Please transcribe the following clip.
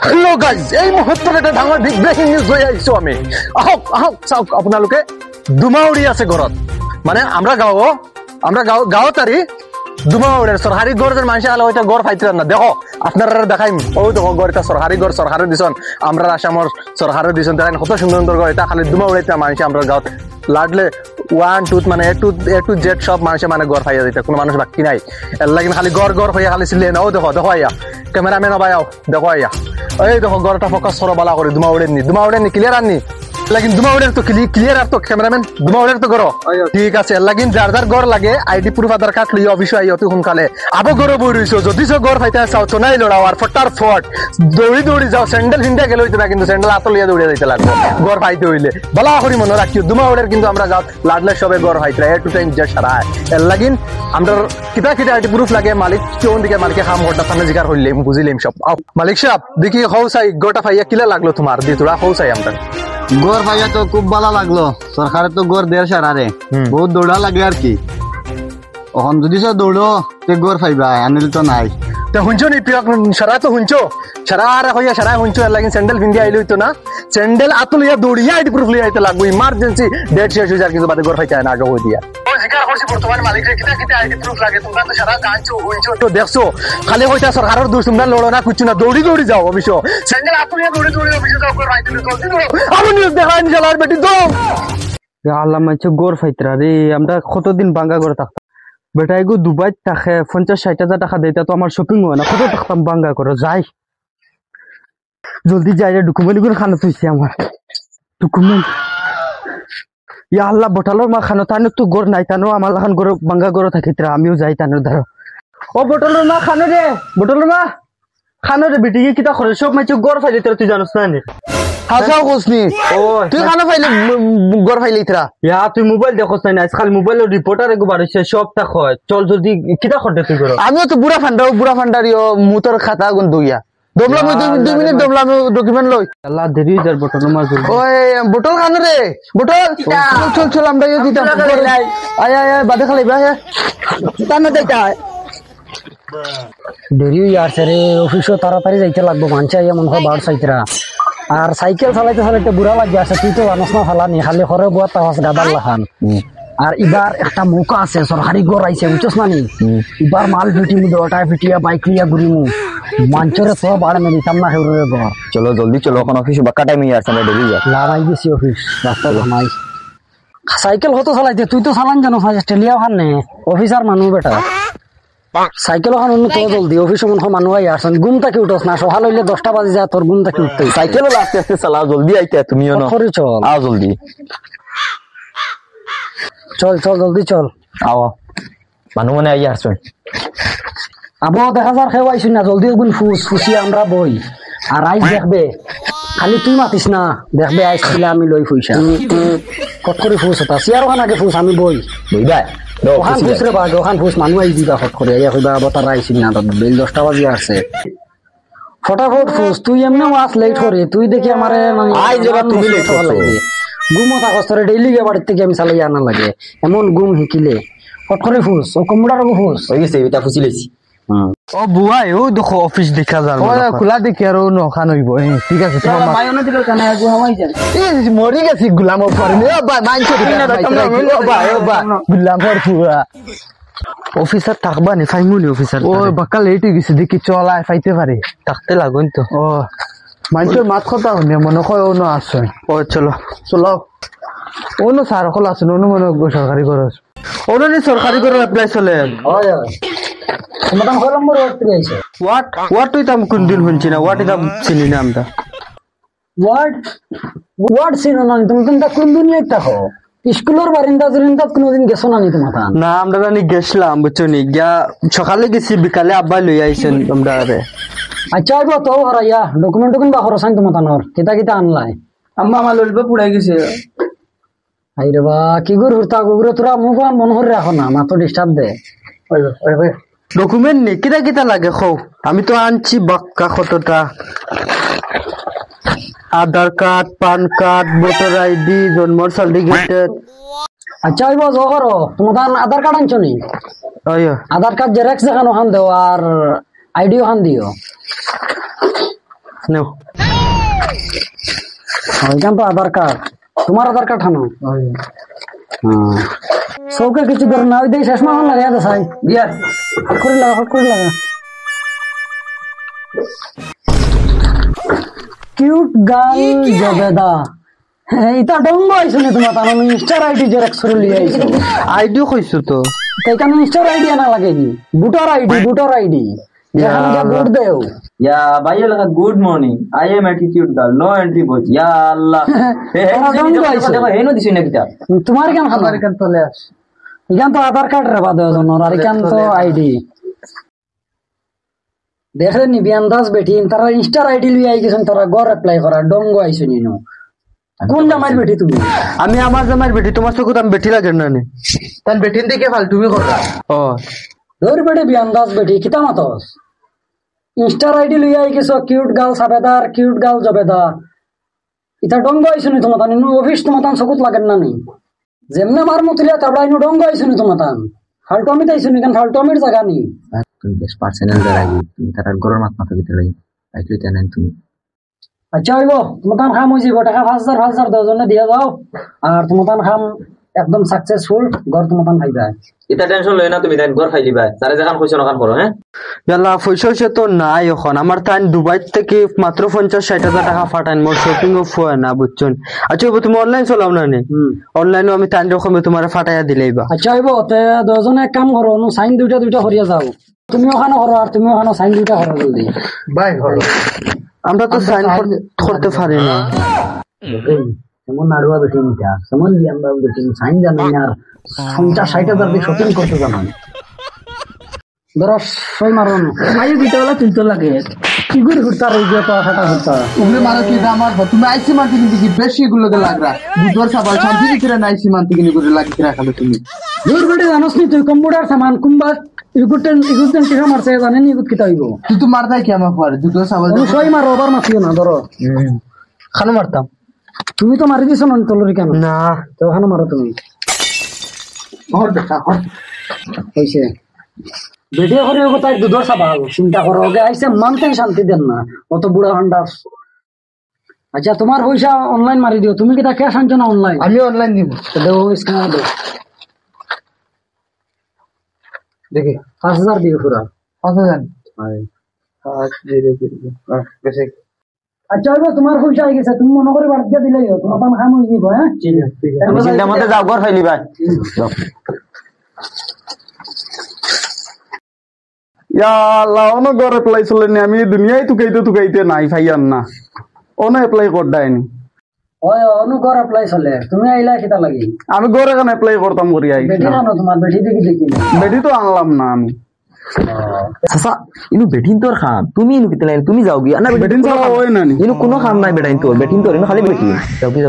Hello' guys, এই মুহূৰ্তত এটা ডাঙৰ বিগ ব্ৰেকিং নিউজ লৈ আহিছো আমি। আহক আহক চাওক, আপোনালোকে দুমা উৰি আছে ঘৰত, মানে আমরা গাঁৱত আরি দুমা উড়ে সরকারি গড় যে মানুষ আলো ওইটা গড় ফাইতে না। দেখো আপনারা দেখাইম, ও দেখো গড় এটা সরকারি গড়, সরকারের দিছন, আমরা আসামর সরকারের দিছন, দেখেন কত সুন্দর সুন্দর গড়। এটা খালি দুমা উড়াইতে মানুষ আমরা গাঁৱত লাডলে ওয়ান টু মানে এ টু জেড সব মানুষে মানে গড় ফাইয়া দিতে, কোনো মানুষ বাকি নাই। এর লাগিন খালি গড় হইয়া খালি চিলে না। ও দেখো দেখো আইয়া ক্যামেরাম্যান আবাই আও, দেখো আইয়া এই দেখো গড়টা ফোকাস করো বালা করে। দুমা উড়েননি ক্লিয়ার আননি লাগিন দুমা উড়ের তো ক্লিয়ার আর তো ক্যামেরাম্যান দুমা উড়ের তো করো ঠিক আছে। এর লাগিন যার যার গড় লাগে আইডি প্রুফ আধার কার্ড লইয়া অফিসে আই অতি সোনকালে আবো গড় বই রইছো। যদি সে গড় ফাইতে চাও তো নাই লড়াও আর ফটাফট দৌড়ি যাও। স্যান্ডেল ফিন্ডা গেলে হইতে না, কিন্তু স্যান্ডেল আতো লইয়া দৌড়িয়া যাইতে লাগবে গড় ফাইতে হইলে। বালা করি মনে রাখিও দুমা উড়ের কিন্তু আমরা গাঁত লাডলে সবে গড় ফাইতে এ টু টাইম যে সারায়। এর লাগিন আমরা কিতা আইডি প্রুফ লাগে মালিক কোন দিকে মালিকে কাম করতে সামনে জিকার হইলে বুঝিলাম সব। মালিক সাহেব দেখি হও চাই গড়টা ফাইয়া কিলা লাগলো তোমার দি তোরা হও চাই আমরা গড় ভাইয়া তো খুব ভালো লাগলো। সরকারের তো গড় দেড় সারারে বহুত দৌড়া লাগে আর কি। এখন যদি সে দৌড়ো তে গড় ফাইবা আনিল তো নাই। তো শুনছো নি পিয়ক সারা তো শুনছো সারা আর হইয়া সারা শুনছো। এর লাগিন স্যান্ডেল ফিন্দি আইলো হইতো না, স্যান্ডেল আতো লইয়া দৌড়িয়া আইডি প্রুফ লইয়া আইতে লাগবো। ইমার্জেন্সি ডেট শেষ হয়ে যায় কিন্তু বাদে গড় ফাইতে না আগে হই দিয়া। জিকার করছি বর্তমান মালিকরে কিতা আইডি প্রুফ লাগে, তোমরা তো সারা জানছো হইছো তো দেখছো। খালি হইতা সরকারের দোষ, তোমরা লড়ো না কুচ্ছু না, দৌড়ি যাও অবশ্য। স্যান্ডেল আতো লইয়া দৌড়ি অবশ্য যাও করে রাইতে জলদি দৌড়ো। আমি নিউজ দেখাই নি জালার বেটি দো আল্লাহ মানছে গড় ফাইতরা রে। আমরা কতদিন বাঙ্গা করে থাকতাম বেটা, এগো দুবাই থাকে 50-60 হাজার টাকা দেয়, তো আমার শপিং হয় না। কত থাকতাম বাঙ্গা করে। যাই জলদি যাই রে, ডকুমেন্ট গুলো খানো তুইছে আমার ডকুমেন্ট। ইয়া আল্লাহ বটালোর মা খানো তানো তো গড় নাই, তানো আমার লাখান গড় বাঙ্গা করে থাকি। আমিও যাই তানো ধরো। ও বটলের মা খানো রে, বটলের মা খানো রে। বেটি কিতা করে সব মাইছে গড় ফাইলে তুই জানোস না নি? হাসাও কোসনি ও তুই খানা ফাইলে গড় ফাইলে ইতরা ইয়া তুই মোবাইল দেখোস না, আজকাল মোবাইলের রিপোর্টার এগো বাড়িছে সব তা হয়। চল জলদি কিতা করতে তুই করো। আমিও তো বুড়া ফান্ডারিও মুতর খাতা গুন দুইয়া দবলা মই 2 মিনিট দবলা আমি ডকুমেন্ট লই। আল্লাহ দেরি যার বটলের মা জলদি। ওই বটল খান রে বটল চল আমরা ইয়ে দিতাম। আয় বাদে খালাইবা তানা দেটা দেরি আসছে রে। অফিসও তাড়াতাড়ি যাইতে লাগবো, মানছে মনে হয় বার সাইতরা। আর সাইকেল চালাইতে বুড়া লাগে আছে, তুই তো জানোস না ফালানি খালি ঘরে বুয়া তাহাস গাদার লাহান। আর এবার একটা মৌকা আছে, সরকারি গড় আইছে বুঝছস না নি? এবার মাল ফিটিমু, দোটা ফিটিয়া বাইক লিয়া ঘুরিমু মাঞ্চরে তো বাড়ে না দিতাম না হেউরে গড়। চলো জলদি চলো, এখন অফিস বাক্কা টাইম হয়ে আসছে, আমরা দেরি যা লামাই গেছি অফিস রাস্তা ঘামাই। সাইকেল হতো চালাইতে, তুই তো চালান জানো অস্ট্রেলিয়া ওখান নে অফিসার মানুষ বেটা। সাইকেল ওখান অন্য তো জলদি অফিস মনে হয় মানুষ আসেন। ঘুম থাকি উঠোস না, সকাল হইলে 10টা বাজে যা, তোর ঘুম থাকি উঠতে। সাইকেল আস্তে আস্তে চালাও, জলদি আইতে তুমিও না চল আও জলদি। চল জলদি চল আও মানুষ মনে আই আসছেন। আবো দেখা যার খেয়ে আইসি না, জলদি গুণ ফুসি আমরা বই। আর আইস দেখবে খালি তুই মাতিস না, দেখবে আইস ছিল আমি লই ফুইসা কট করে ফুস হতা সিয়ার ওখান আগে ফুস আমি বই বুঝবা ওখান ফুস রে বাঘ, ওখান ফুস মানুষ আই দিবা কট করে ইয়া কইবা আবো তারা আইসি না, বেল 10টা বাজে আসছে। ফটাফট ফুস, তুই এমনি ওয়াস লেট করে তুই দেখি আমারে মানে আই যাবা তুমি লেট করছো। ঘুমো থাকস তোরে ডেইলি গে বাড়ির থেকে আমি চালাই আনা লাগে এমন ঘুম হিকিলে কট করে ফুস। ও কমুড়ার ফুস হয়ে গেছে, এটা ফুসি লইছি। ও বুয়াই ও দেখো অফিস দেখা যার খোলা দেখি আর নখান হইব। ঠিক আছে মায়না দিল কানে আগু হামাই যান। মরি গেছি গুলাম ফরমে মানছে গুলাম ফর পুরা অফিসার থাকবা নি ফাইমুনি অফিসার ও বাক্কা লেট হয়ে গেছে দেখি চলায় ফাইতে পারে থাকতে লাগুন তো। ও মানুষের মাত কথা শুনে মনে হয় অন্য আসছে। ও চলো চলো অন্য স্যার সকল আসেন, অন্য মনে সরকারি খরচ ওরা সরকারি করে এপ্লাই চলে। তোমার কয় নম্বর ওয়ার্ড থেকে আইছে? ওয়াট তুই তাম কোন দিন শুনছি না, ওয়াট এটা চিনি না আমরা। ওয়ার্ড চিনো না তুমি? তুমি কোন দুনিয়ায় থাকো? স্কুলের বারিন্দা কোনদিন গেছো না নি তোমার? না আমরা জানি গেছিলাম বুঝছো নি, গিয়া সকালে গেছি বিকালে আব্বা লই আইছেন আমরা। আচ্ছা আইব তো হরাইয়া ডকুমেন্ট বা খরচান তোমার তানোর কিতা আনলাই? আম্মা আমার লইবা পুড়াই গেছে। আই রে বা কি গুর হুরতা গুরে তোরা মুখ মন হরে রাখো না, মাত্র ডিস্টার্ব দে। ডকুমেন্ট নি কিতা লাগে খো? আমি তো আনছি বাক্কা কতটা Aadhaar card, PAN card, voter ID, জন্মর সার্টিফিকেট। আচ্ছা আইব জো করো, তোমার আধার কার্ড আনছো নি? আধার কার্ড জেরক্স দেখানো ওখান দেও আর আইডি ওখান দিও। নেও ওইখান তো আধার কার্ড তোমার আধার কার্ড হানো সৌকে কিছু করে না ওই দিয়ে শেষ মাহ লাগে আছে সাই বিয়ার হট করে লাগা কিউট গার্ল জবেদা ইতা ডঙ্গ আইছো নি তোমার তানো ইনস্টার আইডি জেরক্স করে লিয়ে আইছো আইডিও কইছো তো তাই কেন ইনস্টার আইডি আনা লাগে কি বুটার আইডি যেখানে যা ভোট দেও या भाई लगा good morning I am attitude girl no entry बोच या अल्लाह हे नो दिसु ना किता তোমার কেন আমার কেন চলে আস ইখান তো আধার কার্ড রে বাদ জন্য আর ইখান তো আইডি দেখে নিবি আন্দাজ বেটি তারা ইনস্টার আইডি লিয়ে আই গেছেন তারা গর অ্যাপ্লাই করা ডঙ্গ আইছো নিনো কোন জামাইর বেটি তুমি আমি আমার জামাইর বেটি তোমার চোখে আমি বেটি লাগে না নে তান বেটিন দিকে ফাল তুমি করবা ও ধর বেটি বিয়ান্দাজ বেটি কিতা মাতস ইনস্টার আইডি লিয়ে আই গেছো কিউট গার্ল সাবেদার কিউট গার্ল জবেদা ইতা ডঙ্গ আইছো নি তোমার ইনো অফিস তোমার চকুত লাগেন না নি যেমনে মার মতলিয়া তাবলা ইনো ডঙ্গ আইছো নি তোমার ফালতু আমি তাইছো নি কারণ ফালতু আমির জায়গা নি তুমি বেশ পার্সোনাল দাঁড়াই তুমি তার গরর মাথা ভিতরে লাগি আইতো তেন তুমি আচ্ছা হইব তোমার খাম হয়ে যাব টাকা 5,000 দশজনে দিয়ে দাও আর তোমার খাম একদম সাকসেসফুল ঘর তোমার খাইবা এটা টেনশন লই না তুমি তাই ঘর খাইলিবা তারে যখন কইছো নখান করো হ্যাঁ ইয়াল্লা পয়সা তো নাই এখন আমার তাই দুবাই থেকে মাত্র 50-60 টাকা ফাটাইন মোর শপিং ও ফুয়া না বুঝছেন আচ্ছা তুমি অনলাইন চলাও না নে অনলাইনে আমি তাই রকমে তোমার ফাটাইয়া দিলেইবা আচ্ছা হইব তে দশজনে এক কাম করো সাইন দুইটা করিয়া যাও তুমি ওখানে করো আর তুমি ওখানে সাইন দুইটা করো জলদি বাই করো আমরা তো সাইন করতে পারি না এমন নাড়ুয়া বেটি নিতা সেমন বিয়ান্দা বেটি সাইন জানেন আর 50-60 দিয়ে শপিং করতে জানেন ধরো সই মারুন মাইও দিতে বলা তুলতে লাগে কি করে ঘুরতা রই গিয়ে তো হাঁটা ঘুরতা তুমি মারো কি আমার তুমি আইসি মানতে কিন্তু কি বেশি গুলো লাগরা দুধর সাবাল শান্তি দিতে না আইসি মানতে কিন্তু করে লাগি রাখালো তুমি দূর বেটে জানোস নি তুই কম্পিউটার সামান কুম্বা ইগুটেন টিকা মারছে জানেন নি কি তাইবো তুই তো মারতাই কি আমার পরে দুধর সাবাল সই মারো ওভার মাসিও না ধরো খানো মারতাম তুমি তো মারি দিছো না তলরি কেন না তো ওখানে মারো তুমি হইছে ভিডিও করে ওগো তাই দুধর সাবাল চিন্তা করো ওকে আইসে মানতে শান্তি দেন না অত বুড়া ভান্ডার আচ্ছা তোমার পয়সা অনলাইন মারি দিও তুমি কি তা ক্যাশ আনছো না অনলাইন আমি অনলাইন দিব দেও স্ক্যানার দেও দেখে 5,000 দিও পুরা 5,000 আচ্ছা তোমার পয়সা আই গেছে তুমি মনে করে বাড়ি দিলেই তোমার পান খাম হয়ে যাবো হ্যাঁ ঠিক আছে চিন্তা মতে যাও ঘর খাইলি ভাই ইয়া আল্লাহ অনো ঘর এপ্লাই চলেনি আমি দুনিয়ায় তুকাইতে নাই ভাইয়ান না অনো এপ্লাই করদাইনি ওই অনুকর অ্যাপ্লাই চলে তুমি আইলা কিটা লাগি আমি ঘর এখন এপ্লাই করতাম করি আই বেটি না তোমার বেটি দেখি বেটি তো আনলাম না আমি সাসা ইনু বেটিন তোর খাম তুমি ইনু কিতে লাইন তুমি যাও গিয়া না বেটিন ছাড়া হয় না নি ইনু কোনো খাম নাই বেটাইন তোর বেটিন তোর ইনু খালি বেটি যাও কি